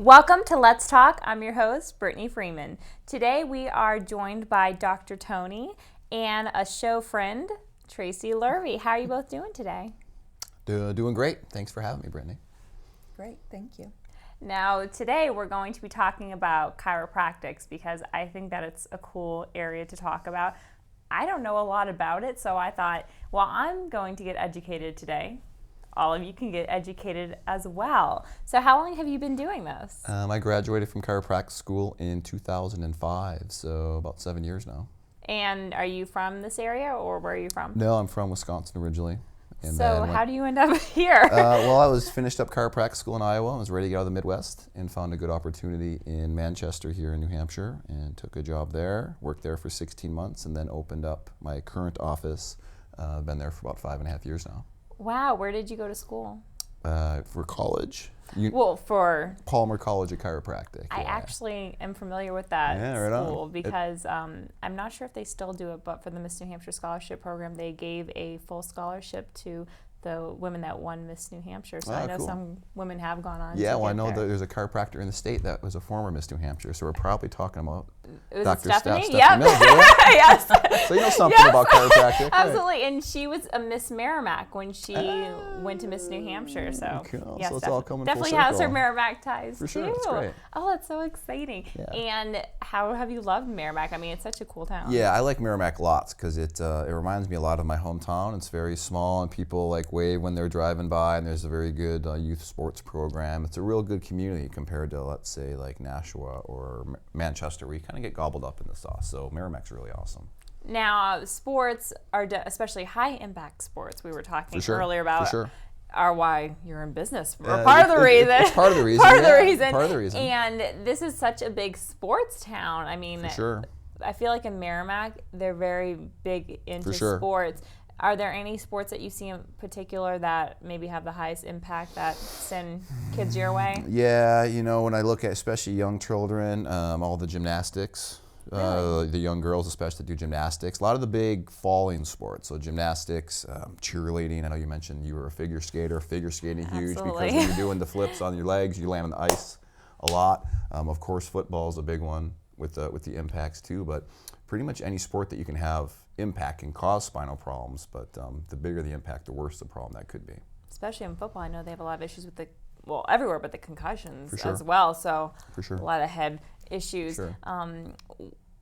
Welcome to Let's Talk. I'm your host, Brittany Freeman. Today we are joined by Dr. Tony and a show friend, Tracy Lurvey. How are you both doing today? Doing great. Thanks for having me, Brittany. Great, thank you. Now, today we're going to be talking about chiropractics because I think that it's a cool area to talk about. I don't know a lot about it, so I thought, well, I'm going to get educated today. All of you can get educated as well. So how long have you been doing this? I graduated from chiropractic school in 2005, so about 7 years now. And are you from this area, or where are you from? No, I'm from Wisconsin originally. And so how do you end up here? Well, I was finished up chiropractic school in Iowa. I was ready to get out of the Midwest and found a good opportunity in Manchester here in New Hampshire and took a job there, worked there for 16 months, and then opened up my current office. Been there for about 5.5 years now. Wow, where did you go to school? For college. For Palmer College of Chiropractic. I actually am familiar with that school on. because I'm not sure if they still do it, but for the Miss New Hampshire Scholarship Program, they gave a full scholarship to the women that won Miss New Hampshire. So I know cool. Some women have gone on. Yeah, to well, I get know there. that there's a chiropractor in the state that was a former Miss New Hampshire, so we're probably talking about Was Dr. it Stephanie? Stephanie Yep. Mills, right? Yes. So you know something about chiropractic. Absolutely, and she was a Miss Merrimack when she went to Miss New Hampshire. So Cool. yes, So it's all coming full definitely has her circle. Merrimack ties For sure, too. that's great. Oh, that's so exciting! Yeah. And how have you loved Merrimack? I mean, it's such a cool town. Yeah, I like Merrimack lots because it reminds me a lot of my hometown. It's very small, and people like wave when they're driving by, and there's a very good youth sports program. It's a real good community compared to, let's say, like Nashua or Manchester, where you kind of get gobbled up in the sauce. So Merrimack's really awesome. Now, sports are especially high-impact sports. We were talking For sure. earlier about For sure. are why you're in business. Or part of the reason. It's part of the reason. Part of the yeah, reason. Part of the reason. And this is such a big sports town. I mean, For sure. I feel like in Merrimack, they're very big into For sure. sports. Are there any sports that you see in particular that maybe have the highest impact that send kids your way? Yeah, you know, when I look at especially young children, all the gymnastics, Really? the young girls especially do gymnastics. A lot of the big falling sports, so gymnastics, cheerleading. I know you mentioned you were a figure skater. Figure skating huge Absolutely. because when you're doing the flips on your legs, you land on the ice a lot. Of course, football is a big one with the impacts too. But pretty much any sport that you can have impact can cause spinal problems. But the bigger the impact, the worse the problem that could be. Especially in football, I know they have a lot of issues with everywhere, but the concussions For sure. as well. So For sure. a lot of head issues. Sure.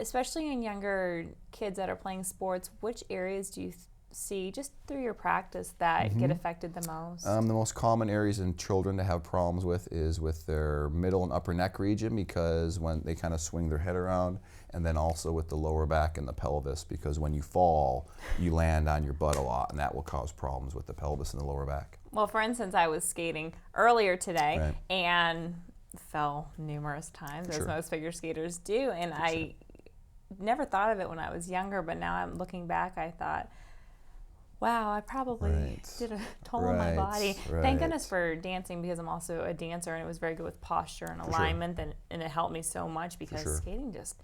Especially in younger kids that are playing sports, which areas do you see just through your practice that get affected the most? The most common areas in children to have problems with is with their middle and upper neck region because when they kind of swing their head around, and then also with the lower back and the pelvis because when you fall, you land on your butt a lot, and that will cause problems with the pelvis and the lower back. Well, for instance, I was skating earlier today Right. and fell numerous times, as Sure. most figure skaters do, and I never thought of it when I was younger, but now I'm looking back, I thought, wow, I probably Right. did a toll on my Right, body. right. Thank goodness for dancing because I'm also a dancer, and it was very good with posture and sure. alignment, and it helped me so much because sure. skating just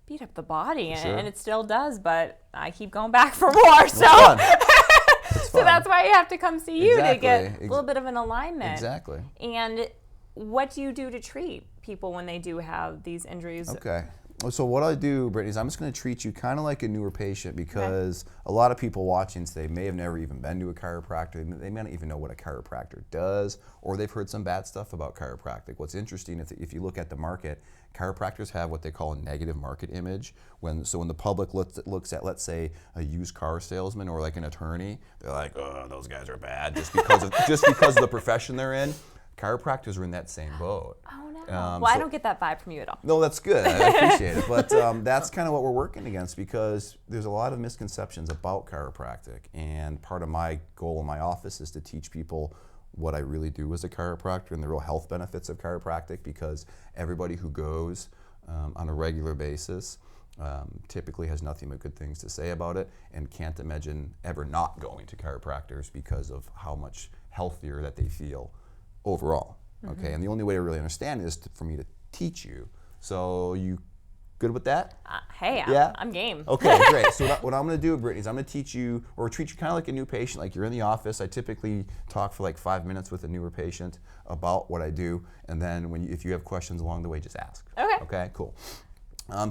beat up the body, sure. and it still does, but I keep going back for more, so Fun. It's so fun. that's why you have to come see you to get Exactly. a little bit of an alignment. Exactly. And what do you do to treat people when they do have these injuries? Okay. So what I do, Brittany, is I'm just going to treat you kind of like a newer patient because a lot of people watching today may have never even been to a chiropractor. They may not even know what a chiropractor does, or they've heard some bad stuff about chiropractic. What's interesting is if you look at the market, chiropractors have what they call a negative market image. When the public looks at, let's say, a used car salesman or like an attorney, they're like, oh, those guys are bad just because of the profession they're in. Chiropractors are in that same boat. Oh, no. I don't get that vibe from you at all. No, that's good. I appreciate it. But that's kind of what we're working against because there's a lot of misconceptions about chiropractic. And part of my goal in my office is to teach people what I really do as a chiropractor and the real health benefits of chiropractic because everybody who goes on a regular basis typically has nothing but good things to say about it and can't imagine ever not going to chiropractors because of how much healthier that they feel overall. Okay, and the only way to really understand it is for me to teach you. So you Good with that? Hey, Yeah? I'm game. Okay, great. So what I'm going to do, Brittany, is I'm going to teach you, or treat you kind of like a new patient, like you're in the office. I typically talk for like 5 minutes with a newer patient about what I do, and then if you have questions along the way, just ask. Okay. Okay, cool.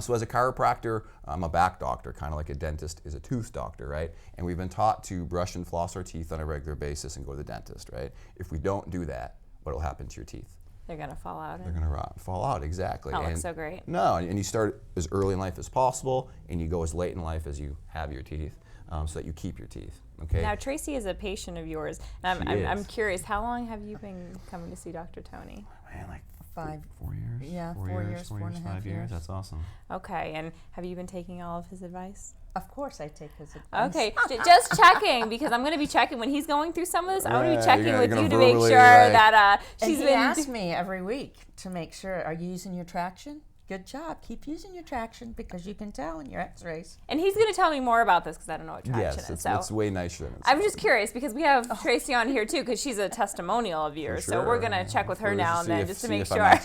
So as a chiropractor, I'm a back doctor, kind of like a dentist is a tooth doctor, right? And we've been taught to brush and floss our teeth on a regular basis and go to the dentist, right? If we don't do that, what will happen to your teeth? They're going to fall out. They're going to rot, fall out, exactly. That looks so great. No, and you start as early in life as possible, and you go as late in life as you have your teeth, so that you keep your teeth. Okay. Now, Tracy is a patient of yours, and I'm curious, how long have you been coming to see Dr. Tony? Man, like 4 years. Yeah, 4 years, 4.5 5 years. years. That's awesome. Okay, and have you been taking all of his advice? Of course I take his advice. Okay, just checking, because I'm going to be checking when he's going through some of this. I want to be checking you're with gonna you to make verbally, sure like- that And she's he been. asks me every week to make sure, are you using your traction? Good job. Keep using your traction because you can tell in your x-rays. And he's going to tell me more about this because I don't know what traction Yes, is. it's way nicer than it I'm sounds. just curious because we have Tracy on here too because she's a testimonial of yours. So we're going to check with her now and then just to make sure.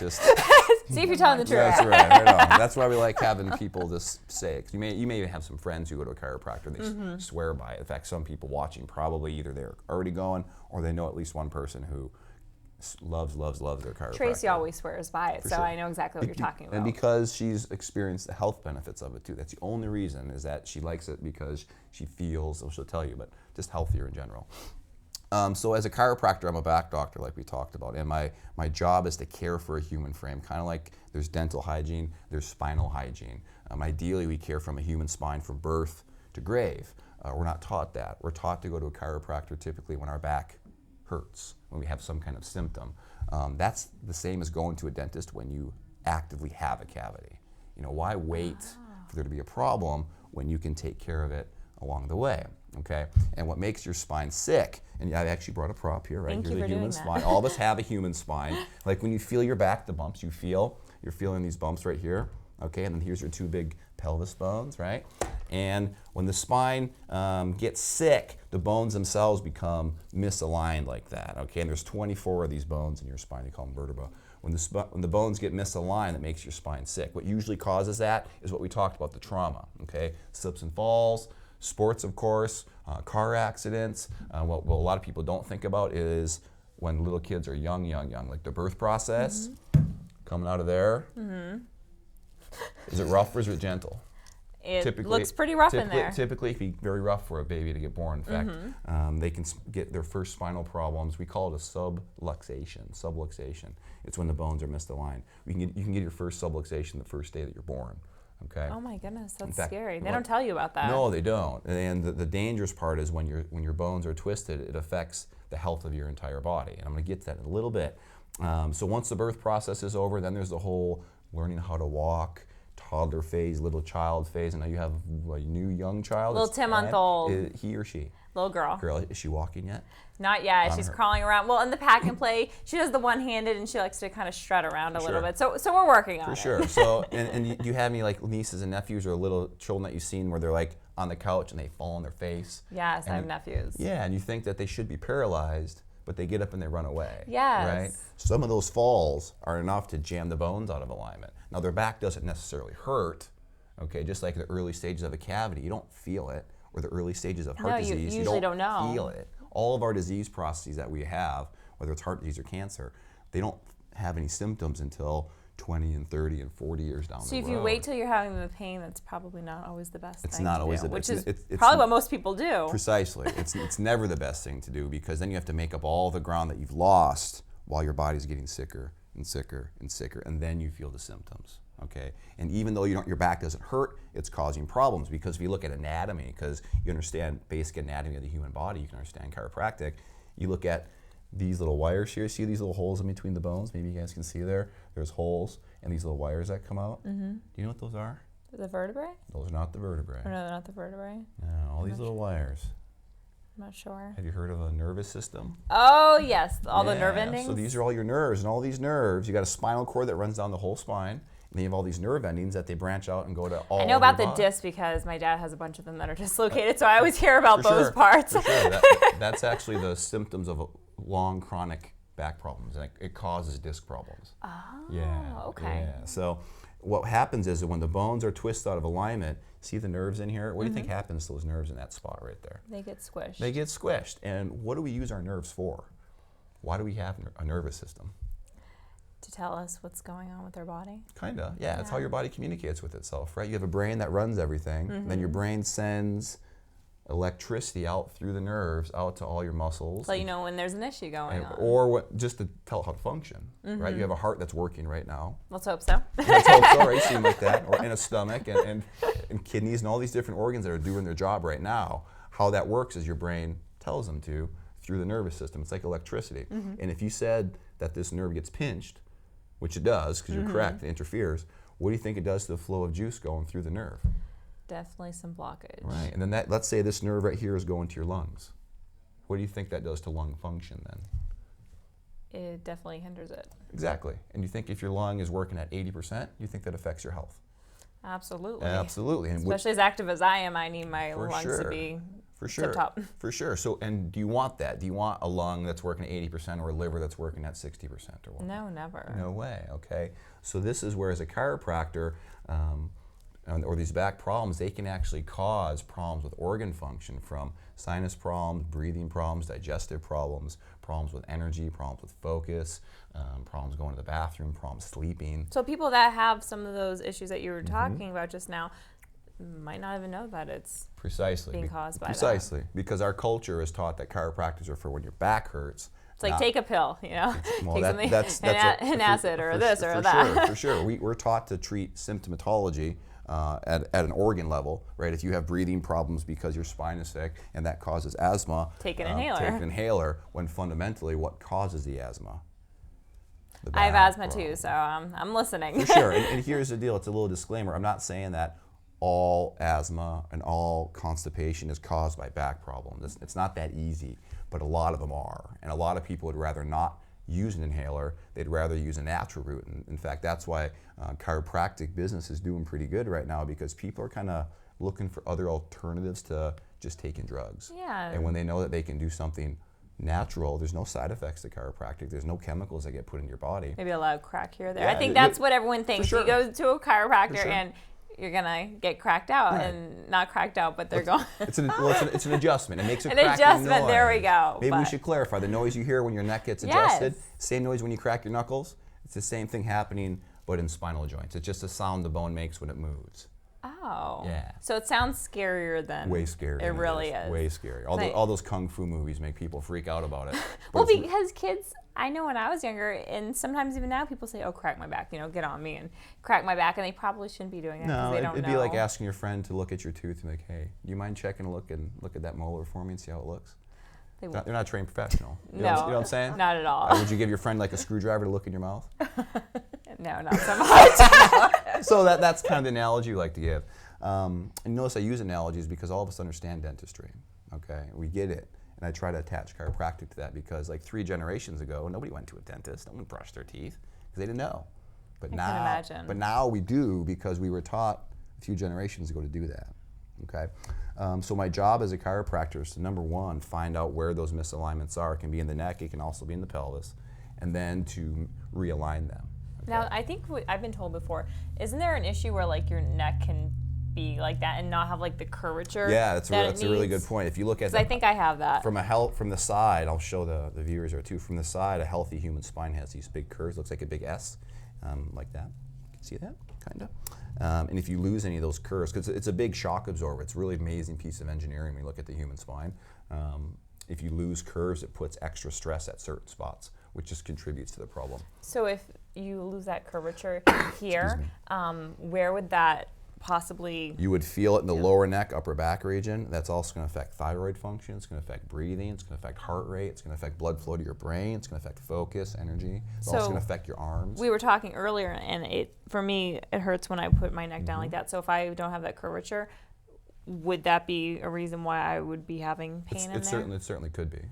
See if you're telling the truth. That's right. Right on. That's why we like having people just say it. 'Cause you may even have some friends who go to a chiropractor and they swear by it. In fact, some people watching probably either they're already going or they know at least one person who loves their chiropractor. Tracy always swears by it, For so sure. I know exactly what you're talking about. And because she's experienced the health benefits of it too. That's the only reason, is that she likes it because she feels, she'll tell you, but just healthier in general. So as a chiropractor, I'm a back doctor like we talked about, and my job is to care for a human frame, kind of like there's dental hygiene, there's spinal hygiene. Ideally, we care from a human spine from birth to grave. We're not taught that. We're taught to go to a chiropractor typically when our back hurts, when we have some kind of symptom. That's the same as going to a dentist when you actively have a cavity. You know, why wait for there to be a problem when you can take care of it along the way, okay? And what makes your spine sick, and I've actually brought a prop here, right? Thank you Here's for a human doing that. spine. All of us have a human spine. Like when you feel your back, the bumps you're feeling these bumps right here, okay? And then here's your two big pelvis bones, right? And when the spine gets sick, the bones themselves become misaligned like that, okay? And there's 24 of these bones in your spine. They call them vertebrae. When the bones get misaligned, that makes your spine sick. What usually causes that is what we talked about, the trauma, okay? Slips and falls, sports, of course, car accidents. What a lot of people don't think about is when little kids are young, like the birth process, coming out of there. Is it rough or is it gentle? It looks pretty rough in there. Typically, it can be very rough for a baby to get born. In fact, they can get their first spinal problems. We call it a subluxation. Subluxation. It's when the bones are misaligned. You can get your first subluxation the first day that you're born. Okay. Oh my goodness, that's fact, scary. They don't tell you about that. No, they don't. And the dangerous part is when your bones are twisted, it affects the health of your entire body. And I'm going to get to that in a little bit. So once the birth process is over, then there's the whole learning how to walk, toddler phase, little child phase, and now you have a new young child. Little 10-month-old. Is he or she? Little girl. Girl, is she walking yet? Not yet. On She's her. crawling around. Well, in the pack and play, she does the one-handed, and she likes to kind of strut around a little Sure. bit. So we're working on For it. sure. So, and you have any like nieces and nephews or little children that you've seen where they're like on the couch and they fall on their face? Yes, I have And- nephews. Yeah, and you think that they should be paralyzed, but they get up and they run away. Yes. Right? Some of those falls are enough to jam the bones out of alignment. Now, their back doesn't necessarily hurt, okay? Just like the early stages of a cavity, you don't feel it, or the early stages of heart No, you disease, usually don't know. feel it. All of our disease processes that we have, whether it's heart disease or cancer, they don't have any symptoms until 20 and 30 and 40 years down the road. So if you wait till you're having the pain, that's probably not always the best It's thing not to always do, the which best. is It's probably what most people do. Precisely. It's never the best thing to do, because then you have to make up all the ground that you've lost while your body's getting sicker and sicker and sicker, and then you feel the symptoms. Okay, and even though your back doesn't hurt, it's causing problems, because if you look at anatomy, because you understand basic anatomy of the human body, you can understand chiropractic. You look at these little wires here. See these little holes in between the bones? Maybe you guys can see there. There's holes and these little wires that come out. Do you know what those are? The vertebrae? Those are not the vertebrae. Or no, they're not the vertebrae. No, all these little wires. I'm not sure. Have you heard of a nervous system? Oh yes, all the nerve Yeah, endings. So these are all your nerves, and all these nerves, you got a spinal cord that runs down the whole spine, and then you have all these nerve endings that they branch out and go to all I know over about your the body. disc because my dad has a bunch of them that are dislocated, so I always hear about For those sure, parts. For sure. That's actually the symptoms of long chronic back problems, and it causes disc problems. Oh, Yeah. okay. Yeah. So what happens is that when the bones are twisted out of alignment, see the nerves in here? What do you think happens to those nerves in that spot right there? They get squished. They get squished. And what do we use our nerves for? Why do we have a nervous system? To tell us what's going on with our body. Kind of, yeah. It's how your body communicates with itself, right? You have a brain that runs everything. Then your brain sends electricity out through the nerves out to all your muscles. So you know when there's an issue going on. Or just to tell how to function, right? You have a heart that's working right now. Let's hope so. Let's hope so, right? You seem like that. Or in a stomach and kidneys and all these different organs that are doing their job right now. How that works is your brain tells them to through the nervous system. It's like electricity. And if you said that this nerve gets pinched, which it does, because you're correct, it interferes, what do you think it does to the flow of juice going through the nerve? Definitely some blockage. Right, and then let's say this nerve right here is going to your lungs. What do you think that does to lung function then? It definitely hinders it. Exactly, and you think if your lung is working at 80%, you think that affects your health? Absolutely. Absolutely. And especially as active as I am, I need my lungs to be tip-top. For sure. So, and do you want that? Do you want a lung that's working at 80% or a liver that's working at 60% or what? No, never. No way, okay. So this is where as a chiropractor, or these back problems, they can actually cause problems with organ function, from sinus problems, breathing problems, digestive problems, problems with energy, problems with focus, problems going to the bathroom, problems sleeping. So people that have some of those issues that you were talking about just now might not even know that it's being caused by that. Precisely, because our culture is taught that chiropractors are for when your back hurts. It's like take a pill, you know, well, take an acid or this or that. For sure. We're taught to treat symptomatology at an organ level, right? If you have breathing problems because your spine is sick and that causes asthma, take an inhaler. Take an inhaler, when fundamentally what causes the asthma? I have asthma too, so I'm listening. For sure, and here's the deal, it's a little disclaimer. I'm not saying that all asthma and all constipation is caused by back problems. It's not that easy, but a lot of them are. And a lot of people would rather not use an inhaler, they'd rather use a natural route. And in fact, that's why chiropractic business is doing pretty good right now, because people are kind of looking for other alternatives to just taking drugs. Yeah. And when they know that they can do something natural, there's no side effects to chiropractic, there's no chemicals that get put in your body. Maybe a loud crack here or there. Yeah, I think that's what everyone thinks. sure. You go to a chiropractor and you're gonna get cracked out, and not cracked out, but they're going. It's an adjustment. It makes a an cracking adjustment. noise. There we go. Maybe we should clarify the noise you hear when your neck gets adjusted. Yes. Same noise when you crack your knuckles. It's the same thing happening, but in spinal joints. It's just a sound the bone makes when it moves. Oh. Yeah. So it sounds scarier than way scarier. It really is. Way scary. All those kung fu movies make people freak out about it. Well, because kids, I know when I was younger, and sometimes even now, people say, "Oh, crack my back," get on me and crack my back, and they probably shouldn't be doing that because they don't know. It'd be like asking your friend to look at your tooth and be like, "Hey, do you mind checking a look at that molar for me and see how it looks?" They're not a trained professional. You know what I'm saying? Not at all. Would you give your friend like a screwdriver to look in your mouth? No, not so much. So that's kind of the analogy we like to give. And notice I use analogies because all of us understand dentistry. Okay, we get it. And I try to attach chiropractic to that because like 3 generations ago, nobody went to a dentist. No one brushed their teeth because they didn't know. But I can imagine. But now we do because we were taught a few generations ago to do that. Okay, so my job as a chiropractor is to, number one, find out where those misalignments are. It can be in the neck, it can also be in the pelvis, and then to realign them. Okay? Now, I think I've been told before, isn't there an issue where like your neck can be like that and not have like the curvature? Yeah, that's a really good point. If you look at I think I have that. From the side, I'll show the viewers there too. From the side, a healthy human spine has these big curves. Looks like a big S, like that. You can see that, kind of. And if you lose any of those curves, because it's a big shock absorber, it's a really amazing piece of engineering when you look at the human spine. If you lose curves, it puts extra stress at certain spots, which just contributes to the problem. So if you lose that curvature here, where would that possibly? You would feel it in the lower neck, upper back region. That's also going to affect thyroid function. It's going to affect breathing. It's going to affect heart rate. It's going to affect blood flow to your brain. It's going to affect focus, energy. It's also going to affect your arms. We were talking earlier, and for me, it hurts when I put my neck down like that. So if I don't have that curvature, would that be a reason why I would be having pain in there? It certainly could be.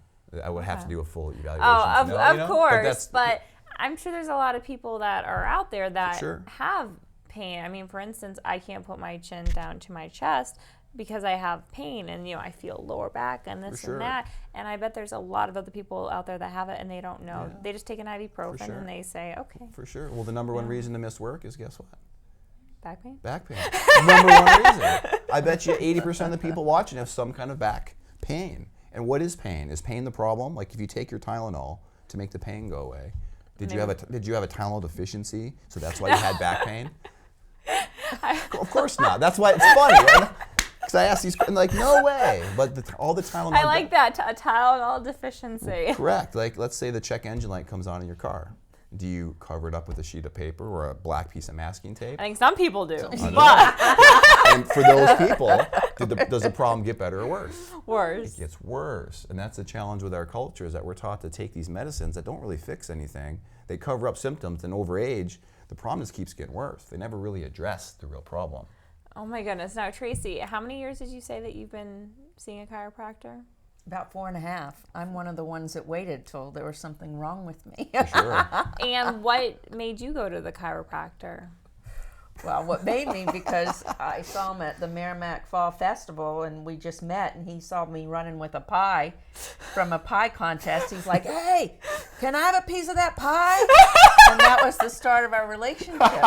I would have to do a full evaluation. Oh, of course. But I'm sure there's a lot of people that are out there that have pain. I mean, for instance, I can't put my chin down to my chest because I have pain, and I feel lower back and this and that. And I bet there's a lot of other people out there that have it and they don't know. Yeah. They just take an ibuprofen and they say, okay. For sure. Well, the number one reason to miss work is, guess what? Back pain? Back pain. Number one reason. I bet you 80% of the people watching have some kind of back pain. And what is pain? Is pain the problem? Like if you take your Tylenol to make the pain go away, did you have a Tylenol deficiency? So that's why you had back pain? Of course not. That's why it's funny. Because I asked these, and like, no way. But all the Tylenol. I like that, a Tylenol deficiency. Correct. Like, let's say the check engine light comes on in your car. Do you cover it up with a sheet of paper or a black piece of masking tape? I think some people do. And for those people, does the problem get better or worse? Worse. It gets worse. And that's the challenge with our culture, is that we're taught to take these medicines that don't really fix anything. They cover up symptoms, and over age, the problem just keeps getting worse. They never really address the real problem. Oh my goodness. Now, Tracy, how many years did you say that you've been seeing a chiropractor? About 4.5. I'm one of the ones that waited till there was something wrong with me. Sure. And what made you go to the chiropractor? Well, what made me, because I saw him at the Merrimack Fall Festival, and we just met, and he saw me running with a pie from a pie contest. He's like, hey, can I have a piece of that pie? And that was the start of our relationship.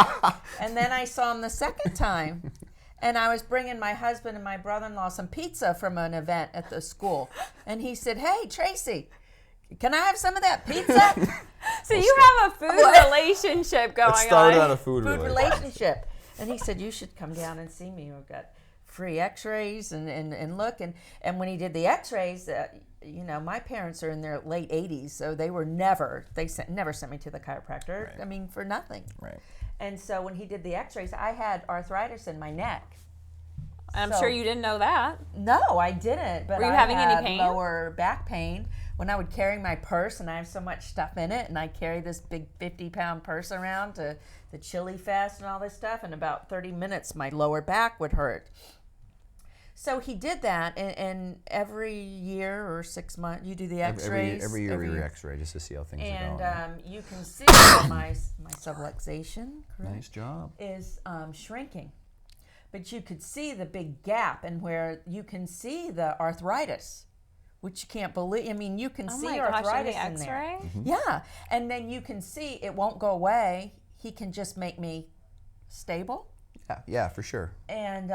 And then I saw him the second time, and I was bringing my husband and my brother-in-law some pizza from an event at the school. And he said, hey, Tracy, can I have some of that pizza? So you have a food relationship going on. It started on a food relationship. And he said, you should come down and see me. We've got free x-rays and look. And when he did the x-rays, you know, my parents are in their late 80s, so they were never sent me to the chiropractor. Right. I mean, for nothing. Right. And so when he did the x-rays, I had arthritis in my neck. I'm sure you didn't know that. No, I didn't. But Were you I having had any pain? lower back pain. When I would carry my purse, and I have so much stuff in it, and I carry this big 50-pound purse around to the Chili Fest and all this stuff, in about 30 minutes, my lower back would hurt. So he did that, and every year or 6 months, you do the x-rays. Every year we x-ray just to see how things are going. And you can see my subluxation, correct, Nice job. is shrinking. But you could see the big gap, and where you can see the arthritis, which you can't believe. I mean, you can see arthritis in the in there. X-ray? Mm-hmm. Yeah, and then you can see it won't go away. He can just make me stable. Yeah, for sure. And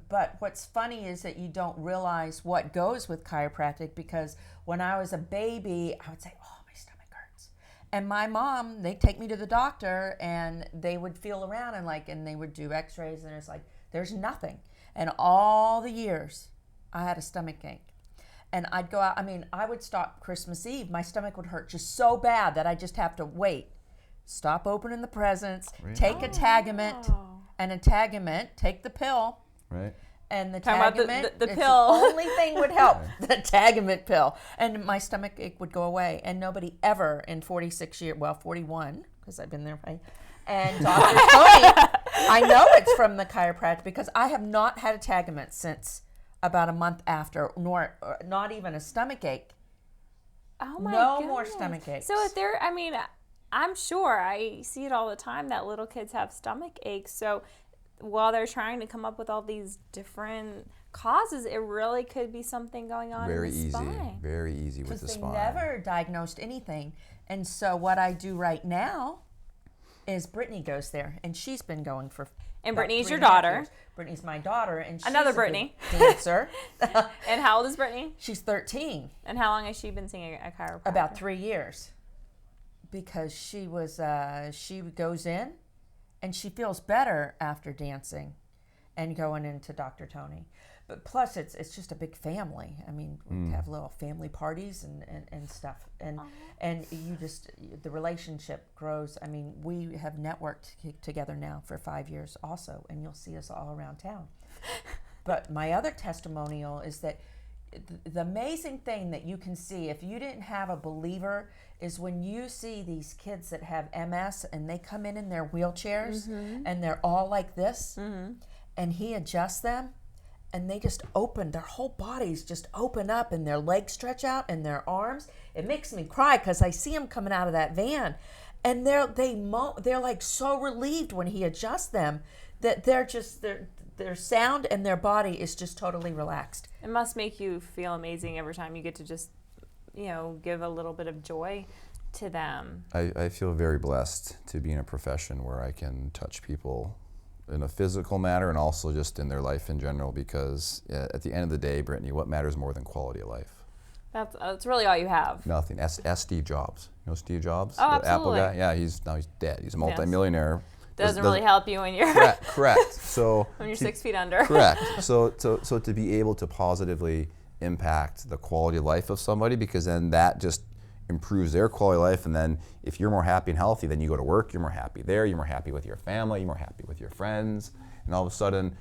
but what's funny is that you don't realize what goes with chiropractic, because when I was a baby, I would say, oh, my stomach hurts. And my mom, they'd take me to the doctor, and they would feel around and they would do x-rays, and it's like, there's nothing. And all the years, I had a stomach ache. And I'd go out, I mean, I would stop Christmas Eve. My stomach would hurt just so bad that I just have to wait. Stop opening the presents, take a Tagament, take the pill. Right. And the Talking Tagament, about the it's pill. the only thing would help, the Tagament pill. And my stomach ache would go away. And nobody ever in 46 years, well, 41, because I've been there, right? And Dr. Tony, I know it's from the chiropractor, because I have not had a Tagament since about a month after, nor not even a stomach ache. Oh my No goodness. more stomach aches. So if there, I mean, I'm sure I see it all the time that little kids have stomach aches. So while they're trying to come up with all these different causes, it really could be something going on in the spine. Very easy with the spine. They never diagnosed anything. And so what I do right now is Brittany goes there, and she's been going for. And Brittany's your 3.5 daughter. years. Brittany's my daughter, and she's Another a Brittany. big dancer. And how old is Brittany? She's 13. And how long has she been seeing a chiropractor? About 3 years. Because she goes in, and she feels better after dancing and going into Dr. Tony. But plus, it's just a big family. I mean, we have little family parties and stuff. And you just, the relationship grows. I mean, we have networked together now for 5 years also, and you'll see us all around town. But my other testimonial is that the amazing thing that you can see, if you didn't have a believer, is when you see these kids that have MS and they come in their wheelchairs and they're all like this, and he adjusts them, and they just open, their whole bodies just open up, and their legs stretch out and their arms. It makes me cry, because I see them coming out of that van, and they're like so relieved when he adjusts them, that their sound and their body is just totally relaxed. It must make you feel amazing every time you get to just, give a little bit of joy to them. I feel very blessed to be in a profession where I can touch people in a physical matter and also just in their life in general, because at the end of the day, Brittany, what matters more than quality of life? That's really all you have. Nothing. Ask Steve Jobs. You know Steve Jobs? Oh, the Apple absolutely. guy? Yeah, he's dead. He's a multimillionaire. Doesn't really help you when you're Correct. So when you're 6 feet under. Correct. So to be able to positively impact the quality of life of somebody, because then that just improves their quality of life, and then if you're more happy and healthy, then you go to work, you're more happy there, you're more happy with your family, you're more happy with your friends, and all of a sudden,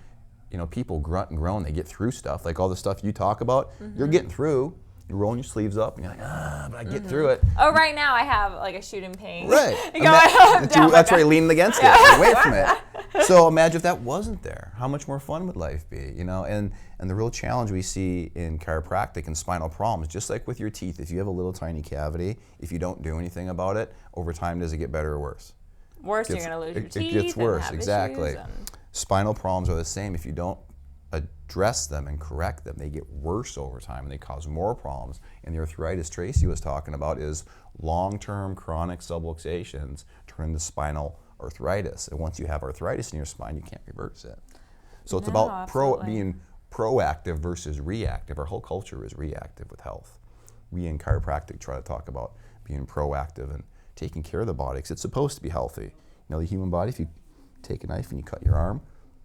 people grunt and groan, they get through stuff, like all the stuff you talk about, you're getting through, you're rolling your sleeves up, and you're like, but I get through it. Oh, right now I have like a shooting pain. Right. That's why you're leaning against it, away from it. So imagine if that wasn't there. How much more fun would life be? And the real challenge we see in chiropractic and spinal problems, just like with your teeth, if you have a little tiny cavity, if you don't do anything about it, over time, does it get better or worse? Worse, you're going to lose your teeth. It gets worse, and have exactly. issues and... Spinal problems are the same. If you don't address them and correct them, they get worse over time and they cause more problems. And the arthritis Tracy was talking about is long-term chronic subluxations turn into spinal arthritis. And once you have arthritis in your spine, you can't reverse it. So it's about being proactive versus reactive. Our whole culture is reactive with health. We in chiropractic try to talk about being proactive and taking care of the body, because it's supposed to be healthy. The human body, if you take a knife and you cut your arm,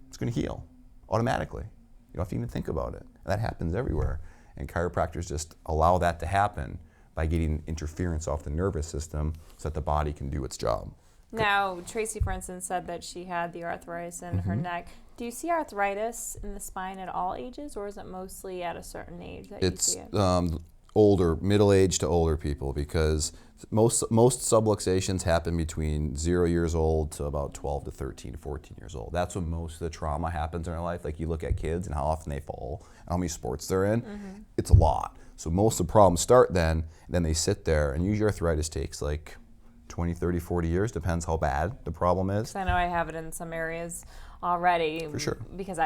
it's going to heal automatically. You don't have to even think about it. That happens everywhere. And chiropractors just allow that to happen by getting interference off the nervous system so that the body can do its job. Now, Tracy, for instance, said that she had the arthritis in her neck. Do you see arthritis in the spine at all ages, or is it mostly at a certain age that you see it? It's older, middle-aged to older people, because most subluxations happen between 0 years old to about 12 to 13, 14 years old. That's when most of the trauma happens in their life. Like you look at kids and how often they fall, how many sports they're in. It's a lot. So most of the problems start then they sit there, and usually arthritis takes like 20, 30, 40 years, depends how bad the problem is. I know I have it in some areas already. For sure. Because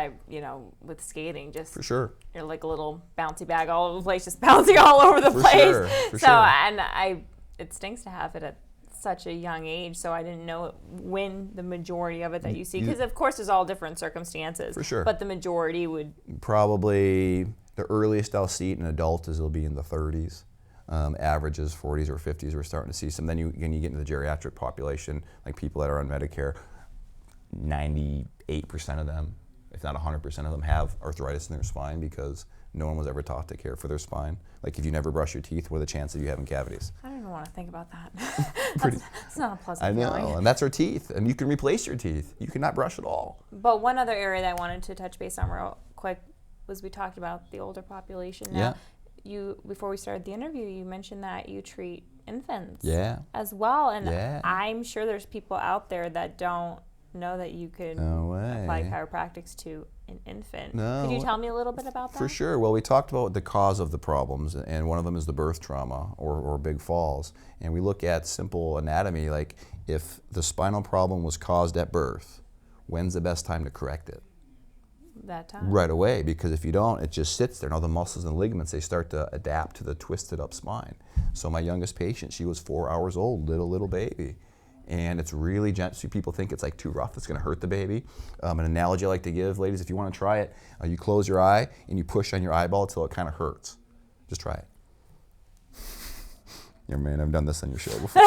with skating, just For sure. you're like a little bouncy bag all over the place, just bouncing all over the place. Sure. For sure. And it stinks to have it at such a young age, so I didn't know when the majority of it that you see, because of course there's all different circumstances. For sure. But the majority would... Probably the earliest I'll see it in an adult is it'll be in the 30s. Averages 40s or 50s, we're starting to see some. Then you get into the geriatric population, like people that are on Medicare, 98% of them, if not 100% of them, have arthritis in their spine because no one was ever taught to care for their spine. Like if you never brush your teeth, what are the chances of you having cavities? I don't even want to think about that. It's not a pleasant I know, feeling. and that's our teeth. And you can replace your teeth. You cannot brush at all. But one other area that I wanted to touch base on real quick was we talked about the older population. Now, before we started the interview, you mentioned that you treat infants as well. And I'm sure there's people out there that don't know that you could apply chiropractics to an infant. No. Could you tell me a little bit about that? For sure. Well, we talked about the cause of the problems, and one of them is the birth trauma or big falls. And we look at simple anatomy, like if the spinal problem was caused at birth, when's the best time to correct it? That time. Right away, because if you don't, it just sits there. Now the muscles and ligaments, they start to adapt to the twisted up spine. So my youngest patient, she was 4 hours old, little baby. And it's really gentle. So people think it's like too rough, it's gonna hurt the baby. An analogy I like to give, ladies, if you wanna try it, you close your eye and you push on your eyeball until it kind of hurts. Just try it. Yeah, man, I've done this on your show before.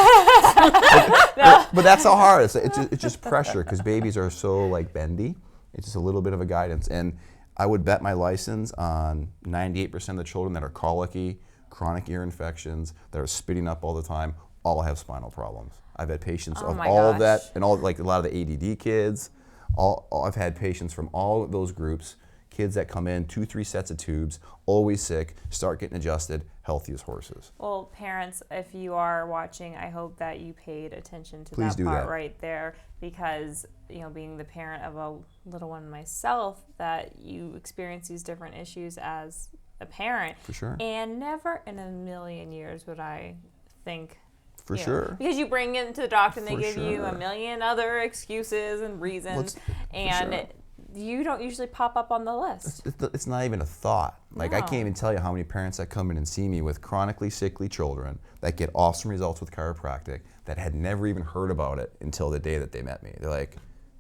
but that's how hard it is. It's just pressure, because babies are so like bendy. It's just a little bit of a guidance. And I would bet my license on 98% of the children that are colicky, chronic ear infections, that are spitting up all the time, all have spinal problems. I've had patients of all of that, and all like a lot of the ADD kids. I've had patients from all of those groups, kids that come in, 2-3 sets of tubes, always sick, start getting adjusted, healthy as horses. Well, parents, if you are watching, I hope that you paid attention to Please that do part that. right there, because being the parent of a little one myself, that you experience these different issues as a parent. For sure. And never in a million years would I think. For sure. Because you bring it to the doctor and they For give you a sure. million other excuses and reasons, and sure. you don't usually pop up on the list. It's not even a thought. Like I No. can't even tell you how many parents that come in and see me with chronically sickly children that get awesome results with chiropractic that had never even heard about it until the day that they met me. They're like,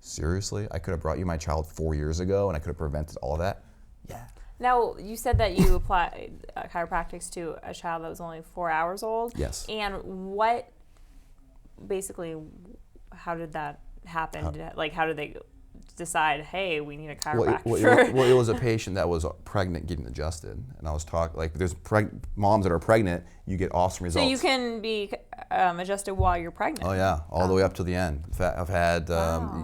seriously? I could have brought you my child 4 years ago and I could have prevented all of that? Yeah. Now, you said that you applied chiropractics to a child that was only 4 hours old. Yes. And how did that happen? How did they decide, hey, we need a chiropractor? Well, it was a patient that was pregnant getting adjusted. And I was talking, like, there's moms that are pregnant, you get awesome results. So you can be adjusted while you're pregnant? Oh, yeah, all the way up to the end. In fact, I've had,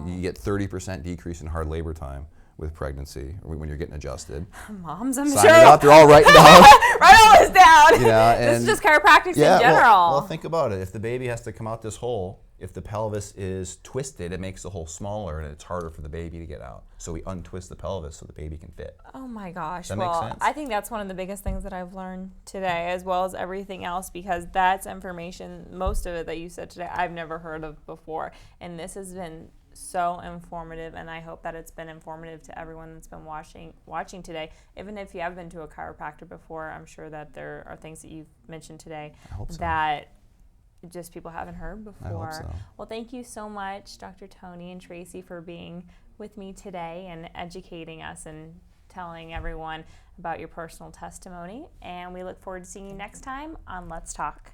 you get 30% decrease in hard labor time with pregnancy when you're getting adjusted. Moms, I'm Sign sure. it up, they're all writing down. Write all this down. Yeah, This is just chiropractics in general. Well, think about it. If the baby has to come out this hole, if the pelvis is twisted, it makes the hole smaller and it's harder for the baby to get out. So we untwist the pelvis so the baby can fit. Oh my gosh. That makes sense? I think that's one of the biggest things that I've learned today, as well as everything else, because that's information, most of it that you said today, I've never heard of before. And this has been so informative, and I hope that it's been informative to everyone that's been watching today. Even if you have been to a chiropractor before, I'm sure that there are things that you've mentioned today that just people haven't heard before. I hope so. Well, thank you so much, Dr. Tony and Tracy, for being with me today and educating us and telling everyone about your personal testimony. And we look forward to seeing you next time on Let's Talk.